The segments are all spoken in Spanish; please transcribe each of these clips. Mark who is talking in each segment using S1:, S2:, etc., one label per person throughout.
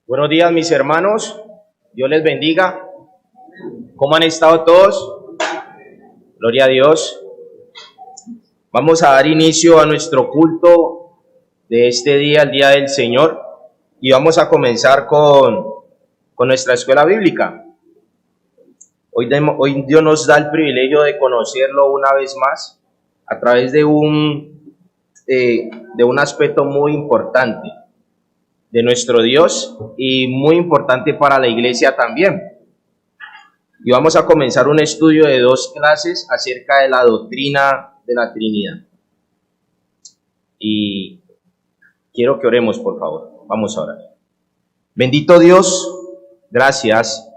S1: Buenos días, mis hermanos. Dios les bendiga. ¿Cómo han estado todos? Gloria a Dios. Vamos a dar inicio a nuestro culto de este día, el Día del Señor, y vamos a comenzar con nuestra escuela bíblica. Hoy Dios nos da el privilegio de conocerlo una vez más a través de un aspecto muy importante de nuestro Dios y muy importante para la iglesia también. Y vamos a comenzar un estudio de 2 clases acerca de la doctrina de la Trinidad. Y quiero que oremos, por favor. Vamos a orar. Bendito Dios, gracias.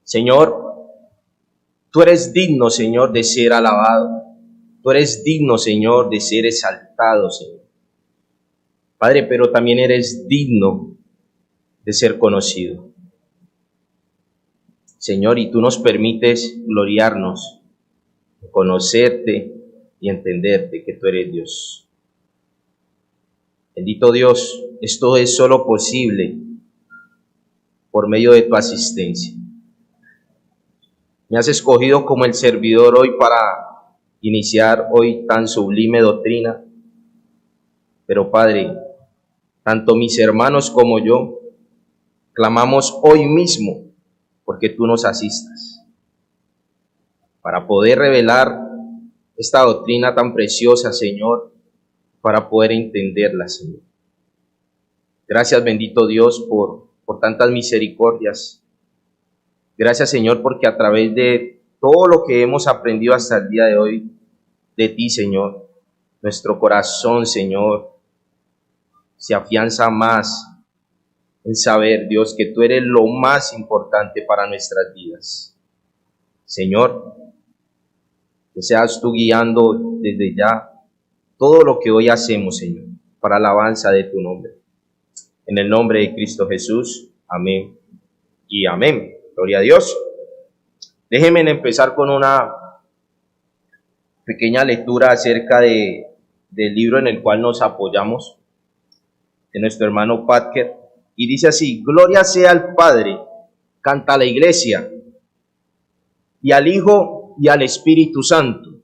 S1: Señor, tú eres digno, Señor, de ser alabado. Tú eres digno, Señor, de ser exaltado, Señor. Padre, pero también eres digno de ser conocido. Señor, y tú nos permites gloriarnos, conocerte y entenderte que tú eres Dios. Bendito Dios, esto es solo posible por medio de tu asistencia. Me has escogido como el servidor hoy para iniciar hoy tan sublime doctrina. Pero Padre, tanto mis hermanos como yo clamamos hoy mismo porque tú nos asistas para poder revelar esta doctrina tan preciosa, Señor, para poder entenderla, Señor. Gracias, bendito Dios, por tantas misericordias. Gracias, Señor, porque a través de todo lo que hemos aprendido hasta el día de hoy de ti, Señor, nuestro corazón, Señor, se afianza más en saber, Dios, que tú eres lo más importante para nuestras vidas. Señor, que seas tú guiando desde ya todo lo que hoy hacemos, Señor, para alabanza de tu nombre. En el nombre de Cristo Jesús, amén y amén. Gloria a Dios. Déjenme empezar con una pequeña lectura acerca del libro en el cual nos apoyamos, de nuestro hermano Patker, y dice así: gloria sea al Padre, canta la iglesia, y al Hijo y al Espíritu Santo.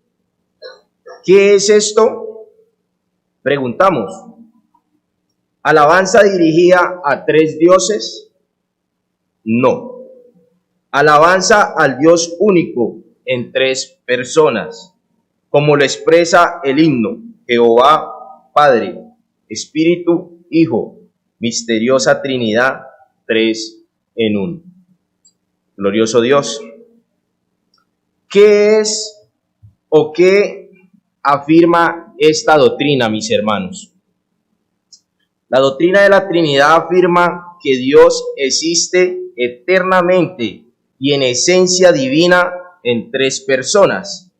S1: ¿Qué es esto? Preguntamos. ¿Alabanza dirigida a 3 dioses? No. Alabanza al Dios único en 3 personas, como lo expresa el himno: Jehová, Padre, Espíritu, Hijo, misteriosa Trinidad, 3 en 1. Glorioso Dios. ¿Qué es o qué afirma esta doctrina, mis hermanos? La doctrina de la Trinidad afirma que Dios existe eternamente y en esencia divina en 3 personas: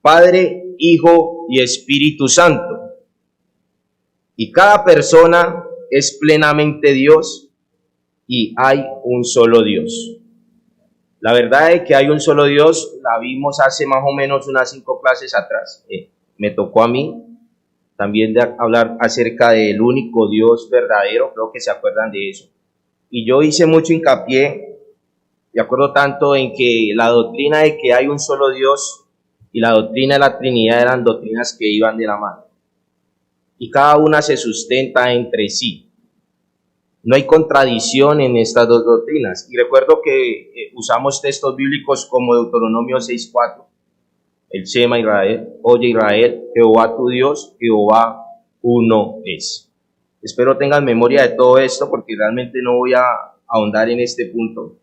S1: Padre, Hijo y Espíritu Santo. Y cada persona es plenamente Dios y hay un solo Dios. La verdad es que hay un solo Dios, la vimos hace más o menos unas 5 clases atrás. Me tocó a mí también de hablar acerca del único Dios verdadero, creo que se acuerdan de eso. Y yo hice mucho hincapié, de acuerdo tanto en que la doctrina de que hay un solo Dios y la doctrina de la Trinidad eran doctrinas que iban de la mano. Y cada una se sustenta entre sí. No hay contradicción en estas 2 doctrinas. Y recuerdo que usamos textos bíblicos como Deuteronomio 6:4. El Shema Israel, oye Israel, Jehová tu Dios, Jehová uno es. Espero tengan memoria de todo esto porque realmente no voy a ahondar en este punto.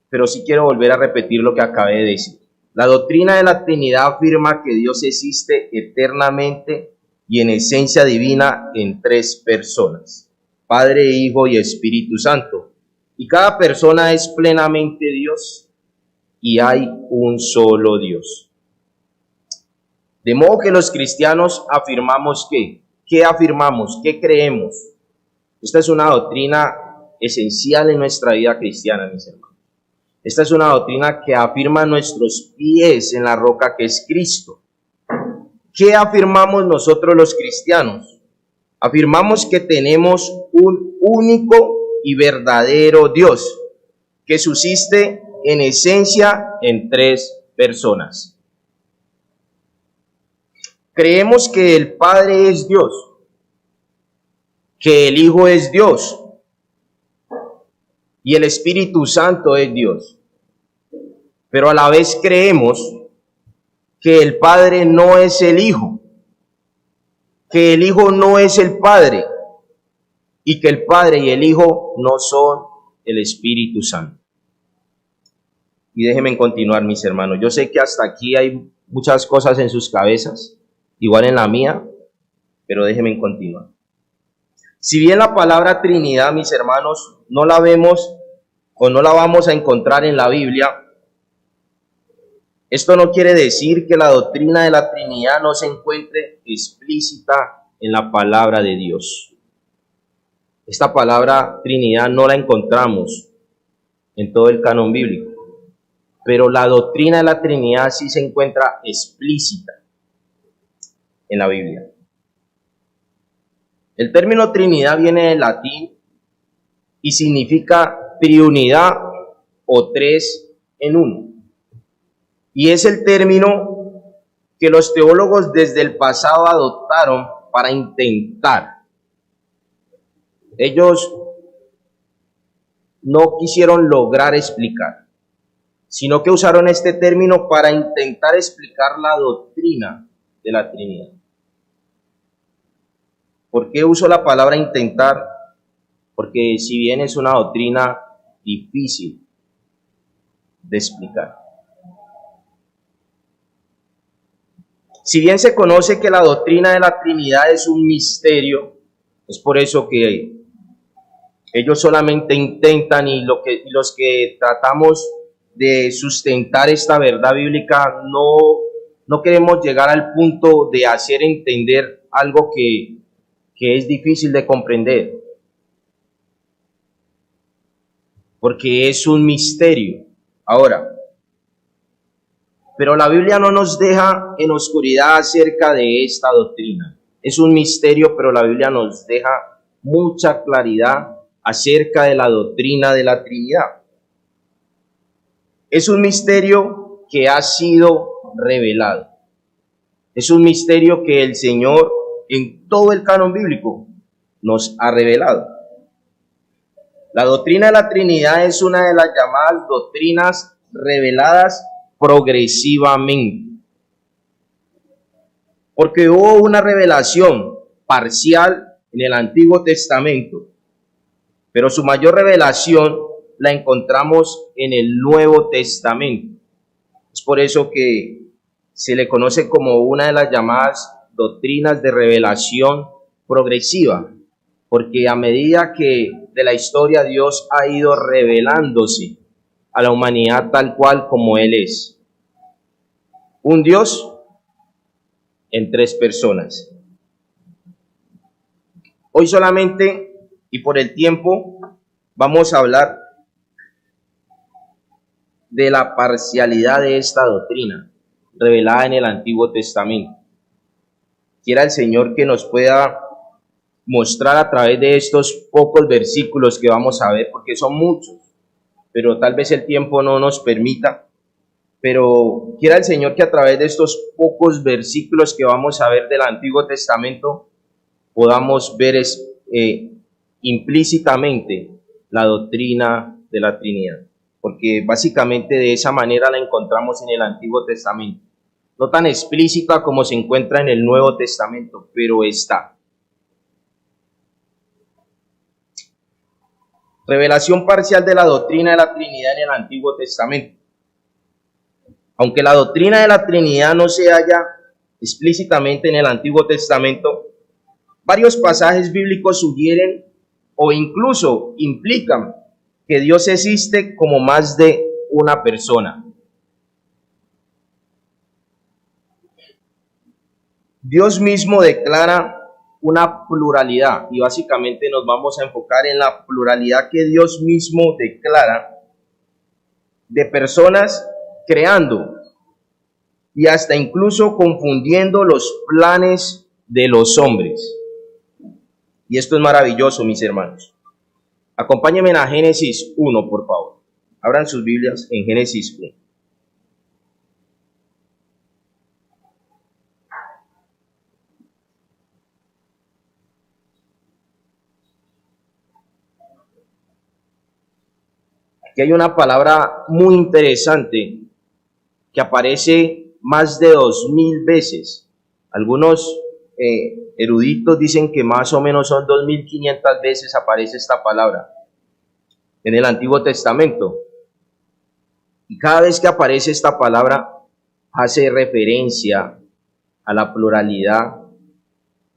S1: Pero sí quiero volver a repetir lo que acabé de decir. La doctrina de la Trinidad afirma que Dios existe eternamente y en esencia divina en 3 personas: Padre, Hijo y Espíritu Santo. Y cada persona es plenamente Dios y hay un solo Dios. De modo que los cristianos afirmamos ¿qué afirmamos? ¿Qué creemos? Esta es una doctrina esencial en nuestra vida cristiana, mis hermanos. Esta es una doctrina que afirma nuestros pies en la roca que es Cristo. ¿Qué afirmamos nosotros los cristianos? Afirmamos que tenemos un único y verdadero Dios, que subsiste en esencia en tres personas. Creemos que el Padre es Dios, que el Hijo es Dios y el Espíritu Santo es Dios. Pero a la vez creemos que el Padre no es el Hijo, que el Hijo no es el Padre y que el Padre y el Hijo no son el Espíritu Santo. Y déjenme continuar, mis hermanos. Yo sé que hasta aquí hay muchas cosas en sus cabezas, igual en la mía, pero déjenme continuar. Si bien la palabra Trinidad, mis hermanos, no la vemos o no la vamos a encontrar en la Biblia, esto no quiere decir que la doctrina de la Trinidad no se encuentre explícita en la palabra de Dios. Esta palabra Trinidad no la encontramos en todo el canon bíblico, pero la doctrina de la Trinidad sí se encuentra explícita en la Biblia. El término Trinidad viene del latín y significa triunidad o tres en uno. Y es el término que los teólogos desde el pasado adoptaron para intentar. Ellos no quisieron lograr explicar, sino que usaron este término para intentar explicar la doctrina de la Trinidad. ¿Por qué uso la palabra intentar? Porque si bien es una doctrina difícil de explicar. Si bien se conoce que la doctrina de la Trinidad es un misterio, es por eso que ellos solamente intentan y los que tratamos de sustentar esta verdad bíblica no queremos llegar al punto de hacer entender algo que es difícil de comprender, porque es un misterio. Ahora, pero la Biblia no nos deja en oscuridad acerca de esta doctrina. Es un misterio, pero la Biblia nos deja mucha claridad acerca de la doctrina de la Trinidad. Es un misterio que ha sido revelado. Es un misterio que el Señor en todo el canon bíblico nos ha revelado. La doctrina de la Trinidad es una de las llamadas doctrinas reveladas progresivamente, porque hubo una revelación parcial en el Antiguo Testamento, pero su mayor revelación la encontramos en el Nuevo Testamento. Es por eso que se le conoce como una de las llamadas doctrinas de revelación progresiva, porque a medida que de la historia Dios ha ido revelándose a la humanidad tal cual como Él es. Un Dios en tres personas. Hoy solamente, y por el tiempo, vamos a hablar de la parcialidad de esta doctrina revelada en el Antiguo Testamento. Quiera el Señor que nos pueda mostrar a través de estos pocos versículos que vamos a ver, porque son muchos, pero tal vez el tiempo no nos permita, pero quiera el Señor que a través de estos pocos versículos que vamos a ver del Antiguo Testamento podamos ver implícitamente la doctrina de la Trinidad, porque básicamente de esa manera la encontramos en el Antiguo Testamento, no tan explícita como se encuentra en el Nuevo Testamento, pero está. Revelación parcial de la doctrina de la Trinidad en el Antiguo Testamento. Aunque la doctrina de la Trinidad no se halla explícitamente en el Antiguo Testamento, varios pasajes bíblicos sugieren o incluso implican que Dios existe como más de una persona. Dios mismo declara una pluralidad y básicamente nos vamos a enfocar en la pluralidad que Dios mismo declara de personas creando y hasta incluso confundiendo los planes de los hombres. Y esto es maravilloso, mis hermanos. Acompáñenme a Génesis 1, por favor. Abran sus Biblias en Génesis 1. Aquí hay una palabra muy interesante que aparece más de 2000 veces. Algunos eruditos dicen que más o menos son 2500 veces aparece esta palabra en el Antiguo Testamento. Y cada vez que aparece esta palabra hace referencia a la pluralidad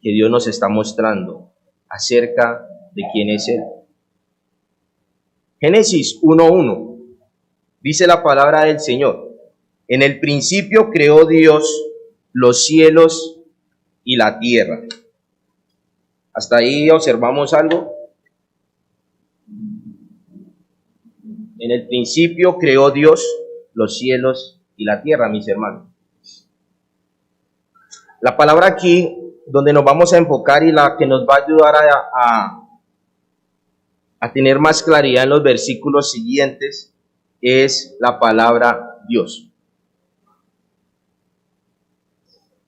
S1: que Dios nos está mostrando acerca de quién es Él. Génesis 1:1 dice la palabra del Señor: en el principio creó Dios los cielos y la tierra. ¿Hasta ahí observamos algo? En el principio creó Dios los cielos y la tierra, mis hermanos. La palabra aquí, donde nos vamos a enfocar y la que nos va a ayudar a tener más claridad en los versículos siguientes, es la palabra Dios.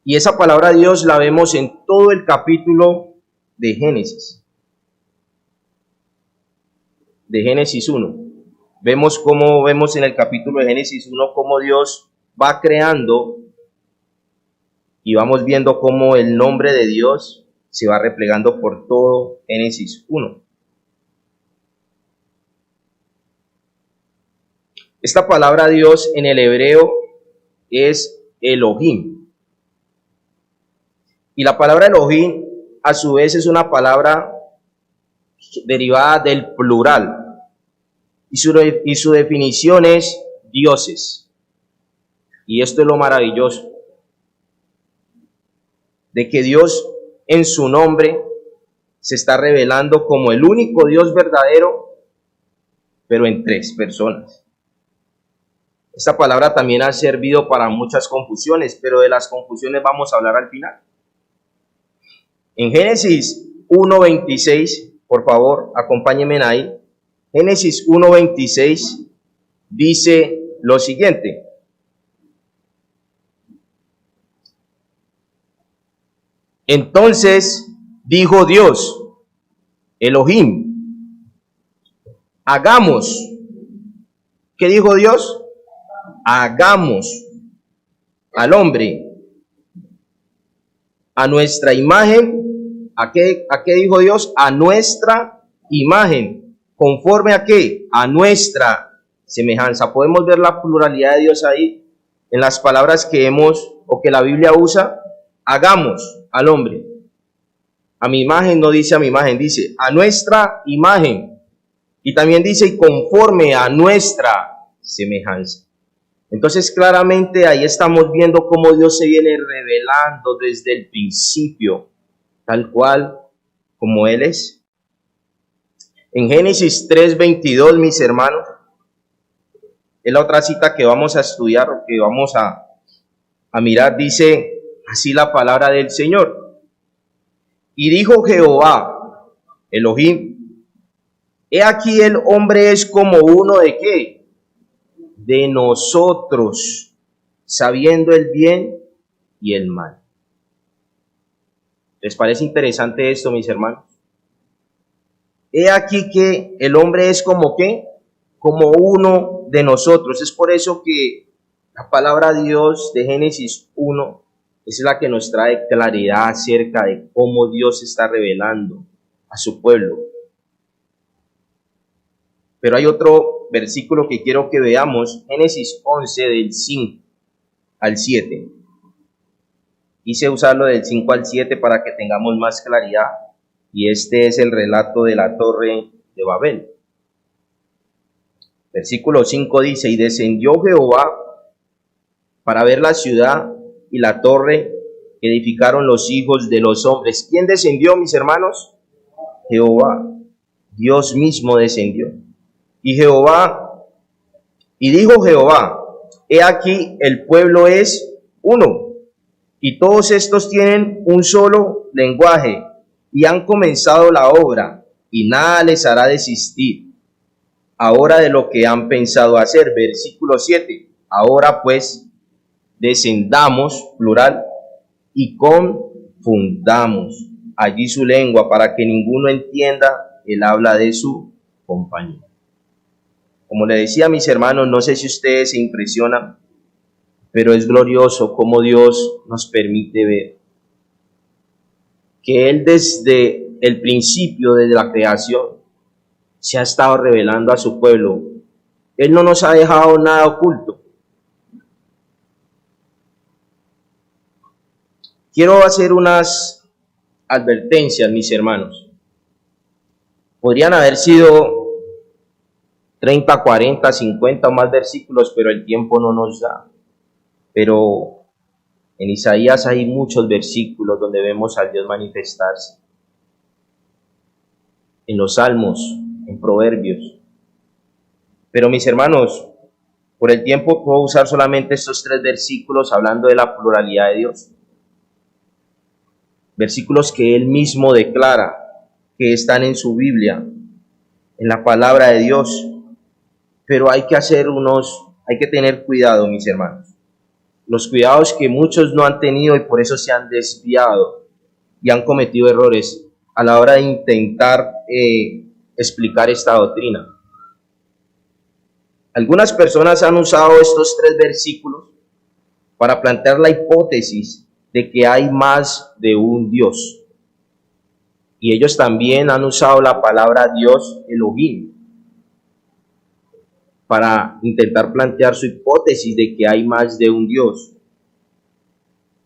S1: Y esa palabra Dios la vemos en todo el capítulo de Génesis. De Génesis 1. Vemos en el capítulo de Génesis 1 cómo Dios va creando y vamos viendo cómo el nombre de Dios se va replegando por todo Génesis 1. Esta palabra Dios en el hebreo es Elohim. Y la palabra Elohim a su vez es una palabra derivada del plural. Y su definición es dioses. Y esto es lo maravilloso, de que Dios en su nombre se está revelando como el único Dios verdadero, pero en tres personas. Esta palabra también ha servido para muchas confusiones, pero de las confusiones vamos a hablar al final. En Génesis 1:26, por favor, acompáñenme ahí. Génesis 1:26 dice lo siguiente: entonces dijo Dios, Elohim, hagamos. ¿Qué dijo Dios? Hagamos al hombre a nuestra imagen. ¿A qué dijo Dios? A nuestra imagen. ¿Conforme a qué? A nuestra semejanza. Podemos ver la pluralidad de Dios ahí en las palabras que que la Biblia usa. Hagamos al hombre. A mi imagen no dice a mi imagen, dice a nuestra imagen. Y también dice y conforme a nuestra semejanza. Entonces claramente ahí estamos viendo cómo Dios se viene revelando desde el principio, tal cual como Él es. En Génesis 3:22, mis hermanos, es la otra cita que vamos a estudiar, que vamos a mirar, dice así la palabra del Señor. Y dijo Jehová, Elohim, he aquí el hombre es como uno de ¿qué? De nosotros, sabiendo el bien y el mal. ¿Les parece interesante esto, mis hermanos? He aquí que el hombre es como ¿qué? Como uno de nosotros. Es por eso que la palabra Dios de Génesis 1 es la que nos trae claridad acerca de cómo Dios está revelando a su pueblo. Pero hay otro versículo que quiero que veamos, Génesis 11 del 5 al 7. Quise usarlo del 5 al 7 para que tengamos más claridad, y este es el relato de la torre de Babel. Versículo 5 dice, y descendió Jehová para ver la ciudad y la torre que edificaron los hijos de los hombres. ¿Quién descendió, mis hermanos? Jehová. Dios mismo descendió. Y dijo Jehová, he aquí el pueblo es uno, y todos estos tienen un solo lenguaje, y han comenzado la obra, y nada les hará desistir ahora de lo que han pensado hacer. Versículo 7. Ahora pues, descendamos, plural, y confundamos allí su lengua, para que ninguno entienda el habla de su compañero. Como le decía a mis hermanos, no sé si ustedes se impresionan, pero es glorioso cómo Dios nos permite ver que Él desde el principio, desde la creación, se ha estado revelando a su pueblo. Él no nos ha dejado nada oculto. Quiero hacer unas advertencias, mis hermanos. Podrían haber sido 30, 40, 50 o más versículos, pero el tiempo no nos da. Pero en Isaías hay muchos versículos donde vemos a Dios manifestarse. En los Salmos, en Proverbios. Pero mis hermanos, por el tiempo puedo usar solamente estos 3 versículos hablando de la pluralidad de Dios. Versículos que Él mismo declara que están en su Biblia, en la palabra de Dios. Pero hay que tener cuidado, mis hermanos. Los cuidados que muchos no han tenido y por eso se han desviado y han cometido errores a la hora de intentar explicar esta doctrina. Algunas personas han usado estos 3 versículos para plantear la hipótesis de que hay más de un Dios. Y ellos también han usado la palabra Dios, Elohim, para intentar plantear su hipótesis de que hay más de un Dios.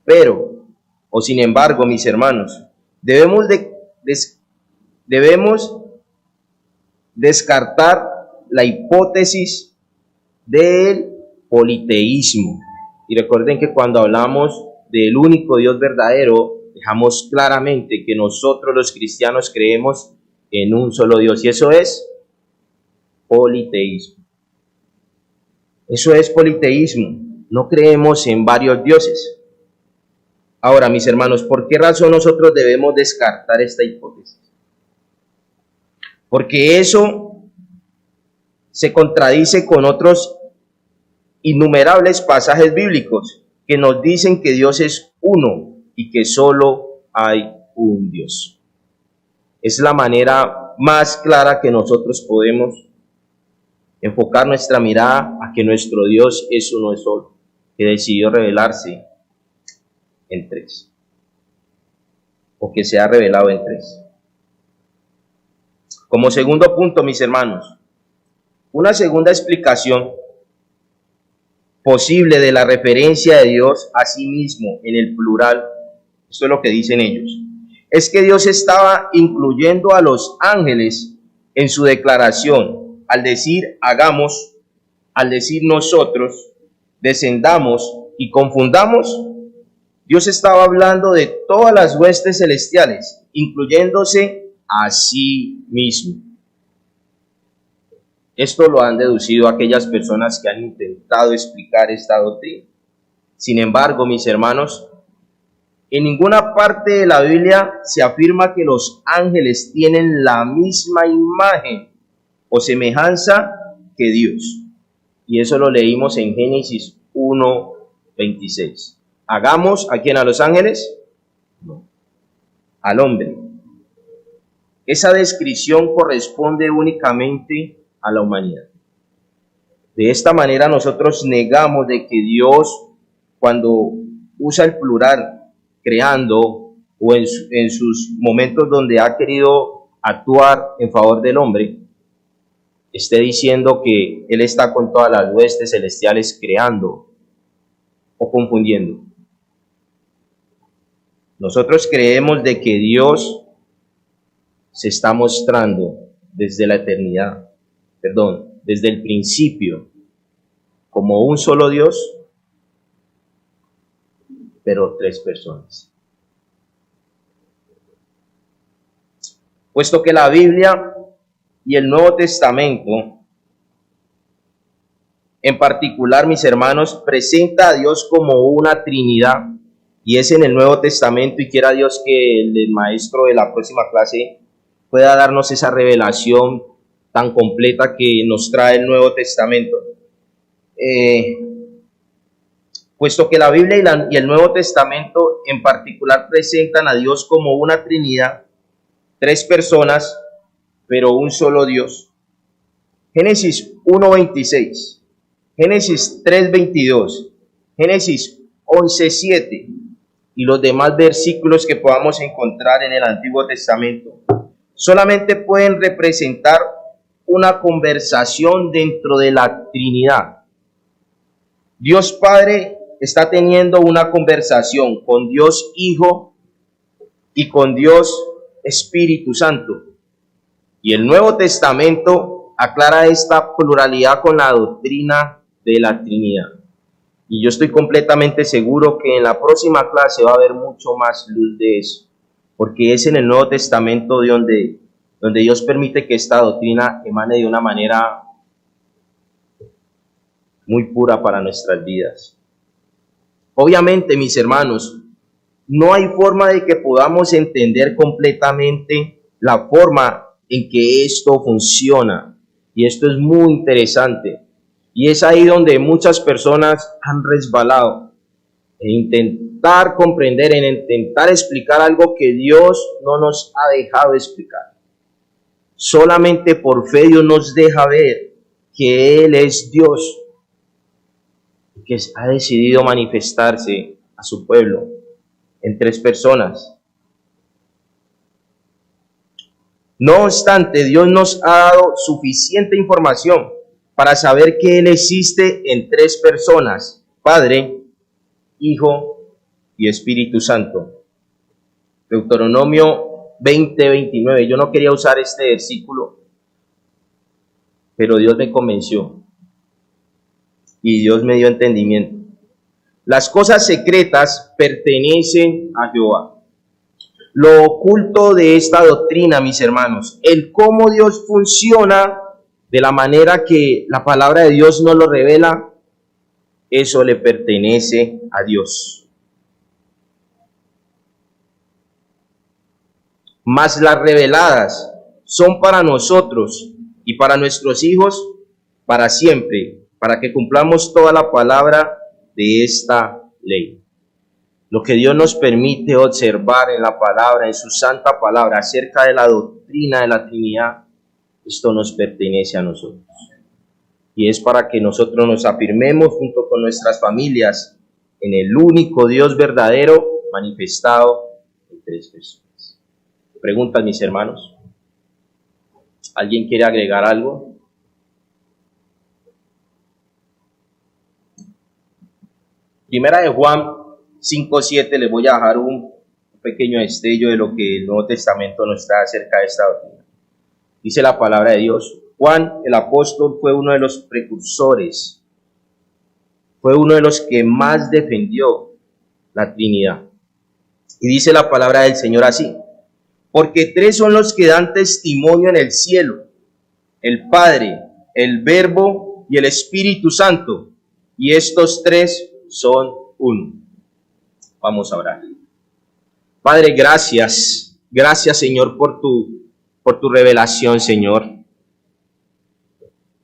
S1: Pero, o sin embargo, mis hermanos, debemos descartar la hipótesis del politeísmo. Y recuerden que cuando hablamos del único Dios verdadero, dejamos claramente que nosotros los cristianos creemos en un solo Dios, y eso es politeísmo. Eso es politeísmo. No creemos en varios dioses. Ahora, mis hermanos, ¿por qué razón nosotros debemos descartar esta hipótesis? Porque eso se contradice con otros innumerables pasajes bíblicos que nos dicen que Dios es uno y que solo hay un Dios. Es la manera más clara que nosotros podemos enfocar nuestra mirada a que nuestro Dios es uno solo, que decidió revelarse en 3, o que se ha revelado en 3. Como segundo punto, mis hermanos, una segunda explicación posible de la referencia de Dios a sí mismo en el plural, esto es lo que dicen ellos, es que Dios estaba incluyendo a los ángeles en su declaración. Al decir hagamos, al decir nosotros, descendamos y confundamos, Dios estaba hablando de todas las huestes celestiales, incluyéndose a sí mismo. Esto lo han deducido aquellas personas que han intentado explicar esta doctrina. Sin embargo, mis hermanos, en ninguna parte de la Biblia se afirma que los ángeles tienen la misma imagen o semejanza que Dios. Y eso lo leímos en Génesis 1:26. ¿Hagamos a quién? ¿A los ángeles? No. Al hombre. Esa descripción corresponde únicamente a la humanidad. De esta manera nosotros negamos de que Dios, cuando usa el plural, creando, o en sus momentos donde ha querido actuar en favor del hombre, esté diciendo que Él está con todas las huestes celestiales creando o confundiendo. Nosotros creemos de que Dios se está mostrando desde la eternidad, desde el principio, como un solo Dios, pero 3 personas. Puesto que la Biblia y el Nuevo Testamento, en particular, mis hermanos, presenta a Dios como una Trinidad, y es en el Nuevo Testamento, y quiera Dios que el maestro de la próxima clase pueda darnos esa revelación tan completa que nos trae el Nuevo Testamento. Puesto que la Biblia y el Nuevo Testamento en particular presentan a Dios como una Trinidad, tres personas, pero un solo Dios. Génesis 1:26, Génesis 3:22, Génesis 11:7 y los demás versículos que podamos encontrar en el Antiguo Testamento solamente pueden representar una conversación dentro de la Trinidad. Dios Padre está teniendo una conversación con Dios Hijo y con Dios Espíritu Santo. Y el Nuevo Testamento aclara esta pluralidad con la doctrina de la Trinidad. Y yo estoy completamente seguro que en la próxima clase va a haber mucho más luz de eso, porque es en el Nuevo Testamento donde Dios permite que esta doctrina emane de una manera muy pura para nuestras vidas. Obviamente, mis hermanos, no hay forma de que podamos entender completamente la forma en que esto funciona. Y esto es muy interesante. Y es ahí donde muchas personas han resbalado en intentar comprender, en intentar explicar algo que Dios no nos ha dejado explicar. Solamente por fe Dios nos deja ver que Él es Dios, que ha decidido manifestarse a su pueblo en tres personas. No obstante, Dios nos ha dado suficiente información para saber que Él existe en tres personas: Padre, Hijo y Espíritu Santo. Deuteronomio 20:29. Yo no quería usar este versículo, pero Dios me convenció y Dios me dio entendimiento. Las cosas secretas pertenecen a Jehová. Lo oculto de esta doctrina, mis hermanos, el cómo Dios funciona de la manera que la palabra de Dios nos lo revela, eso le pertenece a Dios. Mas las reveladas son para nosotros y para nuestros hijos para siempre, para que cumplamos toda la palabra de esta ley. Lo que Dios nos permite observar en la palabra, en su santa palabra, acerca de la doctrina de la Trinidad, esto nos pertenece a nosotros. Y es para que nosotros nos afirmemos junto con nuestras familias en el único Dios verdadero manifestado en tres personas. Preguntas, mis hermanos. ¿Alguien quiere agregar algo? Primera de Juan 5:7, les voy a dejar un pequeño destello de lo que el Nuevo Testamento nos trae acerca de esta doctrina. Dice la palabra de Dios: Juan el apóstol fue uno de los precursores, fue uno de los que más defendió la Trinidad. Y dice la palabra del Señor así: porque tres son los que dan testimonio en el cielo, el Padre, el Verbo y el Espíritu Santo, y estos tres son uno. Vamos a orar. Padre, gracias Señor por tu revelación, Señor,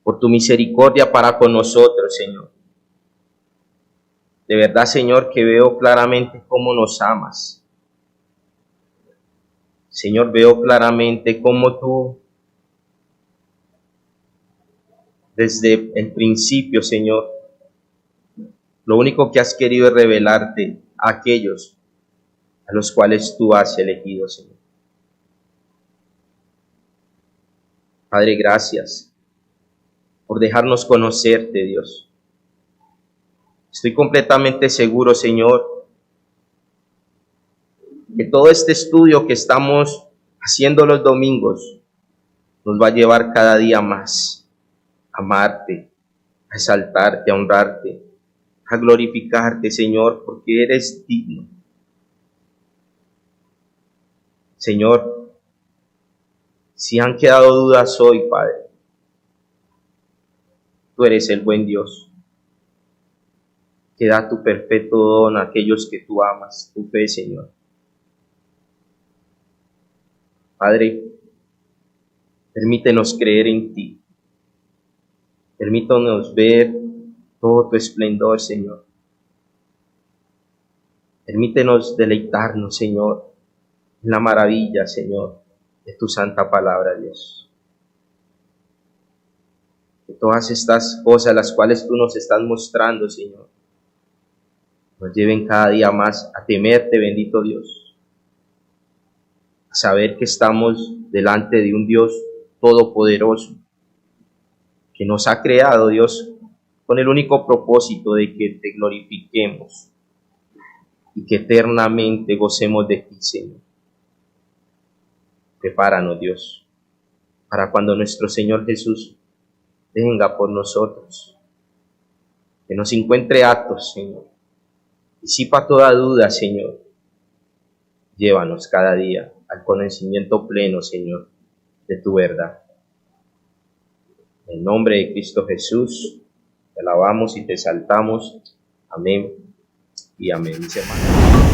S1: por tu misericordia para con nosotros, Señor. De verdad, Señor, que veo claramente cómo nos amas. Señor, veo claramente cómo tú, desde el principio, Señor, lo único que has querido es revelarte a aquellos a los cuales tú has elegido, Señor. Padre, gracias por dejarnos conocerte, Dios. Estoy completamente seguro, Señor, que todo este estudio que estamos haciendo los domingos nos va a llevar cada día más a amarte, a exaltarte, a honrarte, a glorificarte, Señor, porque eres digno. Señor, si han quedado dudas hoy, Padre, tú eres el buen Dios. que da tu perfecto don a aquellos que tú amas, tu fe, Señor. Padre, permítenos creer en ti. Permítanos ver todo tu esplendor, Señor. Permítenos deleitarnos, Señor, en la maravilla, Señor, de tu santa palabra, Dios. Que todas estas cosas, las cuales tú nos estás mostrando, Señor, nos lleven cada día más a temerte, bendito Dios. A saber que estamos delante de un Dios todopoderoso, que nos ha creado, Dios, con el único propósito de que te glorifiquemos y que eternamente gocemos de ti, Señor. Prepáranos, Dios, para cuando nuestro Señor Jesús venga por nosotros, que nos encuentre aptos, Señor. Disipa toda duda, Señor. Llévanos cada día al conocimiento pleno, Señor, de tu verdad. En nombre de Cristo Jesús, te alabamos y te exaltamos. Amén y amén, mis hermanos.